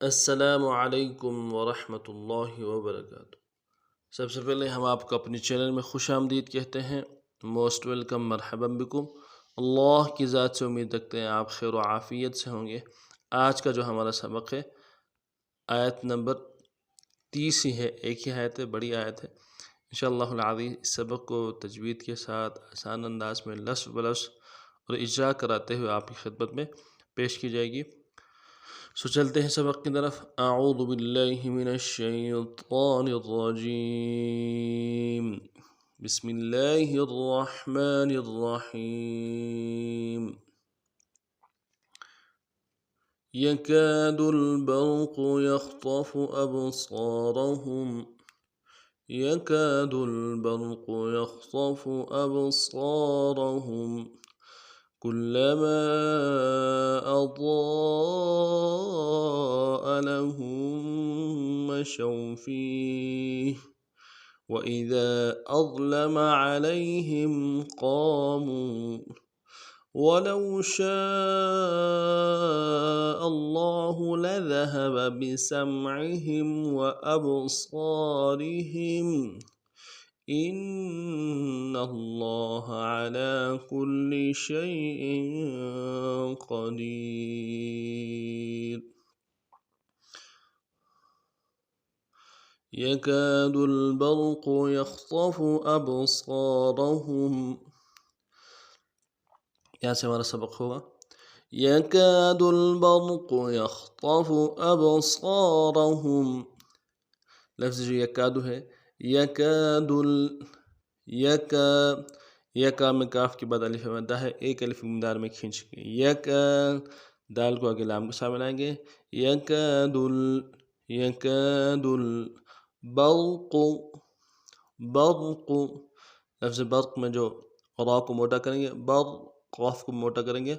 السلام علیکم ورحمۃ اللہ وبرکاتہ۔ سب سے پہلے ہم آپ کو اپنی چینل میں خوش آمدید کہتے ہیں۔ موسٹ ویلکم، مرحبا بکم۔ اللہ کی ذات سے امید رکھتے ہیں آپ خیر و عافیت سے ہوں گے۔ آج کا جو ہمارا سبق ہے آیت نمبر 30 ہی ہے، ایک ہی آیت ہے، بڑی آیت ہے۔ انشاءاللہ العظیم اس سبق کو تجوید کے ساتھ آسان انداز میں لفظ بلفظ اور اجرا کراتے ہوئے آپ کی خدمت میں پیش کی جائے گی۔ چلتے ہیں سبق کی طرف۔ اعوذ باللہ من الشیطان الرجیم، بسم اللہ الرحمن الرحیم۔ یکاد البرق یخطف ابصارهم یکاد البرق یخطف ابصارهم كلما أضاء لهم مشوا فيه وإذا أظلم عليهم قاموا ولو شاء الله لذهب بسمعهم وأبصارهم إن الله على كل شيء قدير۔ يكاد البرق يخطف أبصارهم، یہاں سے ہمارا سبق ہوگا يكاد البرق يخطف أبصارهم۔ لفظ جو یکاد ہے، یکاد یکا میں کاف کے بعد الف مدہ ہے، ایک الف مدار میں کھینچ کے یکا، دال کو آگے لام کے ساتھ ملائیں گے۔ یکاد البرق، برق، لفظ برق میں جو را کو موٹا کریں گے، برق، قاف کو موٹا کریں گے،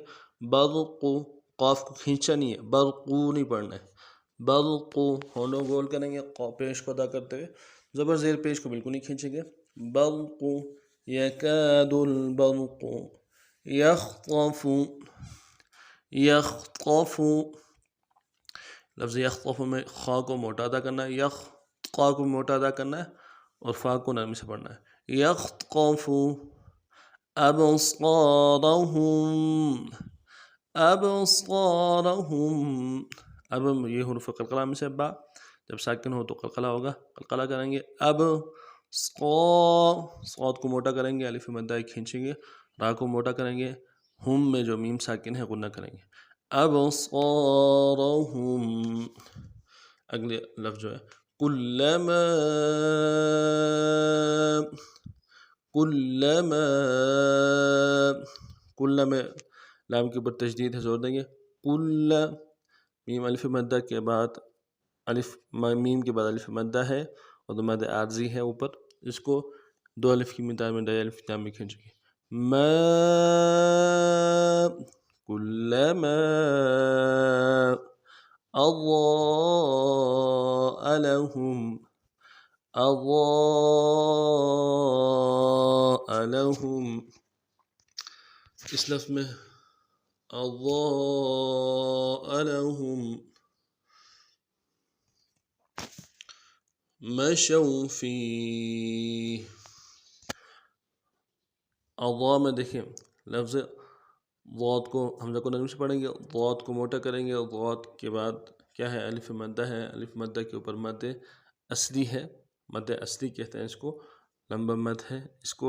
برق، قاف کو کھینچا نہیں ہے، برقو نہیں پڑھنا ہے، برق، ہونوں گول کریں گے، پیش کو ادا کرتے ہوئے، زبر زیر پیش کو بالکل نہیں کھینچیں گے۔ برق، یکاد البرق یخطف، یخطف، لفظ یخطف میں خا کو موٹا ادا کرنا ہے، قا کو موٹا ادا کرنا ہے اور فا کو نرمی سے پڑھنا ہے۔ یخطف ابصارهم، ابصارهم، اب یہ حروف قلقلہ میں سے با، جب ساکن ہو تو قلقلہ ہوگا، قلقلہ کریں گے۔ اب صاد کو موٹا کریں گے، الف مدہ کھینچیں گے، را کو موٹا کریں گے، ہم میں جو میم ساکن ہے غنہ کریں گے۔ ابصارهم، اگلے لفظ جو ہے کلما، کلما، کل میں لام کے اوپر تشدید ہے، زور دیں گے، کل، میم الف مدہ کے بعد الف، میم کے بعد الف مدہ ہے اور مد عارضی ہے اوپر، اس کو دو الف کی مقدار میں ڈائی الف میں کھینچیں گے۔ ما، کلما اضاء لهم، اضاء لهم، اس لفظ میں اضاء لهم، مشوا فيه، اضاء میں دیکھیں لفظ ضاد کو حمزہ کو نرمی سے پڑھیں گے، ضاد کو موٹا کریں گے، اور ضاد کے بعد کیا ہے، الف مدہ ہے، الف مدہ کے اوپر مد اصلی ہے، مد اصلی کہتے ہیں اس کو، لمبا مد ہے، اس کو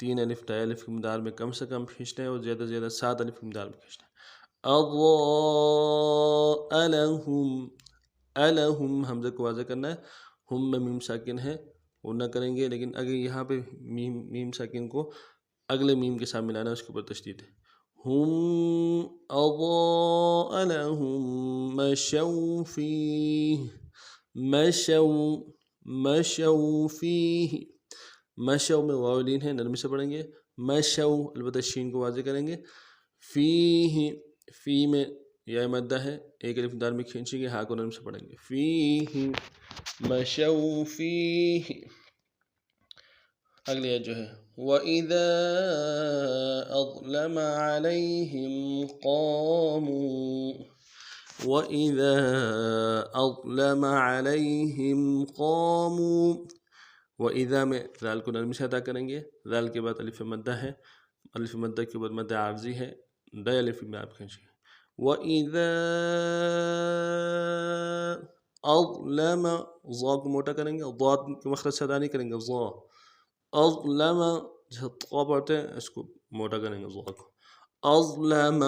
3 الف ڈائی الف کی مقدار میں کم سے کم کھینچنا ہے اور زیادہ سے زیادہ 7 الف کی مقدار میں کھینچنا ہے۔ اضاء لهم، الہم، حمزہ کو واضح کرنا ہے، ہم میں میم ساکن ہے وہ نہ کریں گے، لیکن اگر یہاں پہ میم ساکن کو اگلے میم کے ساتھ ملانا ہے، اس کے اوپر تشدید ہے۔ ہم اضاء لهم مشوا فیہ، مشوا، مشوا فیہ، مشوا میں واو لین ہے، نرمی سے پڑھیں گے، مشوا، البتہ شین کو واضح کریں گے، فیہ، فی میں یا مدہ ہے، ایک الف دار میں کھینچیں گے، ہا کو نرم سے پڑھیں گے، فیہ، مشوا فیہ۔ اگلی آیت جو ہے وَإِذَا أَظْلَمَ عَلَيْهِمْ قَامُوا، وَإِذَا أَظْلَمَ عَلَيْهِمْ قَامُوا. وَإِذَا میں ذال کو نرمی سے ادا کریں گے، ذال کے بعد الف مدہ ہے، الف مدہ کے بعد مدہ عارضی ہے، دے الف میں آپ کھینچیں گے. وَإِذَا أَظْلَمَ، ضا کو موٹا کریں گے، ضاد کے مخرج سے ادا نہیں کریں گے، ضا. أظلم جیسے طا پڑھتے ہیں اس کو موٹا کریں گے ضا کو. أظلم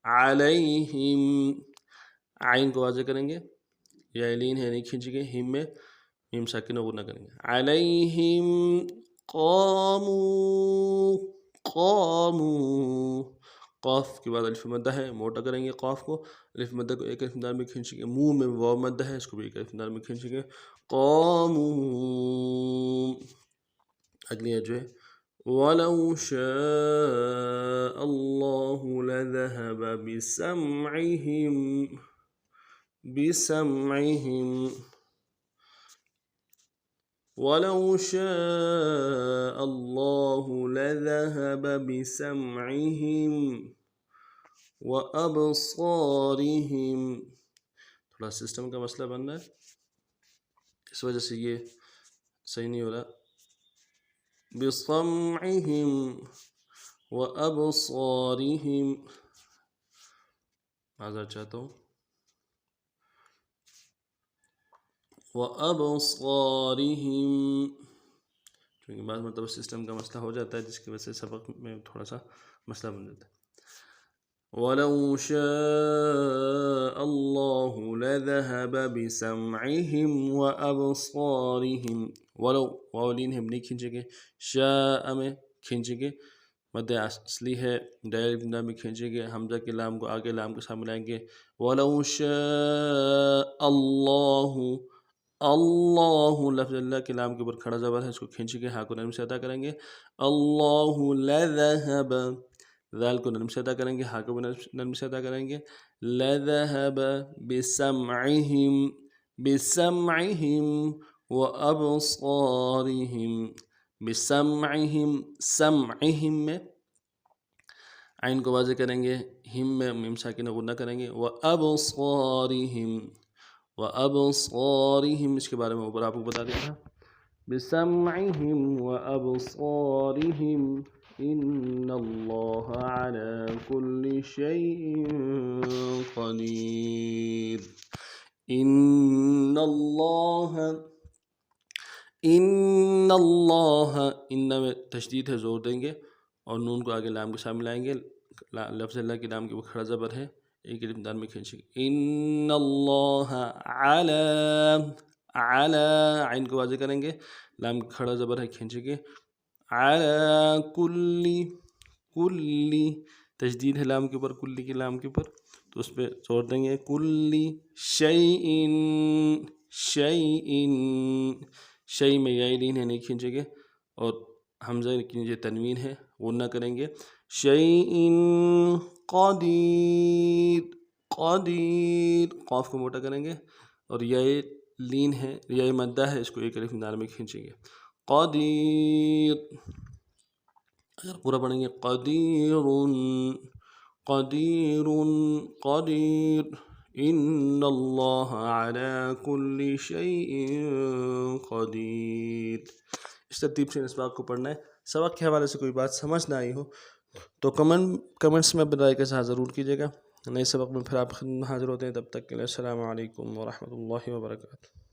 علیہم، عین کو واضح کریں گے، یا لین ہے نہیں کھینچیں گے، ہم میں میم ساکن غنہ کریں گے. علیہم قاموا، قاموا، قاف کے بعد الف مدہ ہے، موٹا کریں گے قاف کو، الف مدہ کو ایک الف دار میں کھینچیں گے. منہ میں واو مدہ ہے، اس کو بھی ایک الف دار میں کھینچیں گے. قاموا. اگلی ہے جو ہے وَلَوْ شَاءَ اللَّهُ لَذَهَبَ بِسَمْعِهِمْ، بِسَمْعِهِمْ. وَلَوْ شَاءَ اللَّهُ لَذَهَبَ بِسَمْعِهِمْ وَأَبْصَارِهِمْ. تھوڑا سسٹم کا مسئلہ بن رہا ہے، اس وجہ سے یہ صحیح نہیں ہو رہا. بِسَمْعِهِمْ وَأَبْصَارِهِمْ، معذرت چاہتا ہوں، وَأَبْصَارِهِمْ، کیونکہ بعض مرتبہ سسٹم کا مسئلہ ہو جاتا ہے جس کی وجہ سے سبق میں تھوڑا سا مسئلہ بن جاتا ہے. وَلَوْ شَاءَ اللَّهُ لَذَهَبَ بِسَمْعِهِمْ وَأَبْصَارِهِمْ. ولو واو لین ہم نہیں کھینچیں گے، شاء میں کھینچیں گے، مد اصلی ہے، دائر ابتدا میں کھینچیں گے، حمزہ کے لام کو آگے لام کے ساتھ ملائیں گے. وَلَوْ شَاءَ اللَّهُ، اللہ، لفظ اللہ کے لام کے اوپر کھڑا زبر ہے، اس کو کھینچیں گے، ہاں کو نرم سے ادا کریں گے. اللہ لذہب، ذال کو نرم سے ادا کریں گے، ہاں کو بھی نرم سے ادا کریں گے. لذہب بسمعہم، بسمعہم وابصارہم، بسمعہم، سمعہم میں عین کو واضح کریں گے، ہم میں میم ساکن غنہ کریں گے. وابصارہم، وَأَبْصَارِهِمْ، اس کے بارے میں اوپر آپ کو بتا دیا تھا. بِسَمْعِهِمْ وَأَبْصَارِهِمْ إِنَّ اللَّهَ عَلَى كُلِّ شَيْءٍ قَدِيرٌ. إِنَّ اللَّهَ، إِنَّ اللَّهَ، إِنَّ میں تشدید ہے، زور دیں گے اور نون کو آگے لام کے ساتھ ملائیں گے، لفظ اللہ کے لام کے اوپر کھڑا زبر ہے، ایک الف دار میں کھینچیں گے. ان اللہ علی، علی، عین کو واضح کریں گے، لام کھڑا زبر ہے، کھینچیں گے. علی کلی، کلی، تشدید ہے لام کے اوپر، کلی کے لام کے اوپر، تو اس پہ زور دیں گے. کلی شیئن، شیئن، شیء میں یا لین ہے، نہیں کھینچیں گے، اور حمزہ کی نیچے تنوین ہے، غنہ کریں گے. شیئن قدیر، قدیر، قاف کو موٹا کریں گے، اور یا لین ہے، یا مدہ ہے، اس کو ایک الف دار میں کھینچیں گے. قدیر، اگر پورا پڑھیں گے قدیر، قدیر، قدیر. ان اللہ علی کل شیء قدیر. اس ترتیب سے اس بات کو پڑھنا ہے. سبق کے حوالے سے کوئی بات سمجھ نہ آئی ہو تو کمنٹس میں برائے کے ساتھ ضرور کیجیے گا. نئے سبق میں پھر آپ حاضر ہوتے ہیں، تب تک کے لیے السلام علیکم ورحمۃ اللہ وبرکاتہ.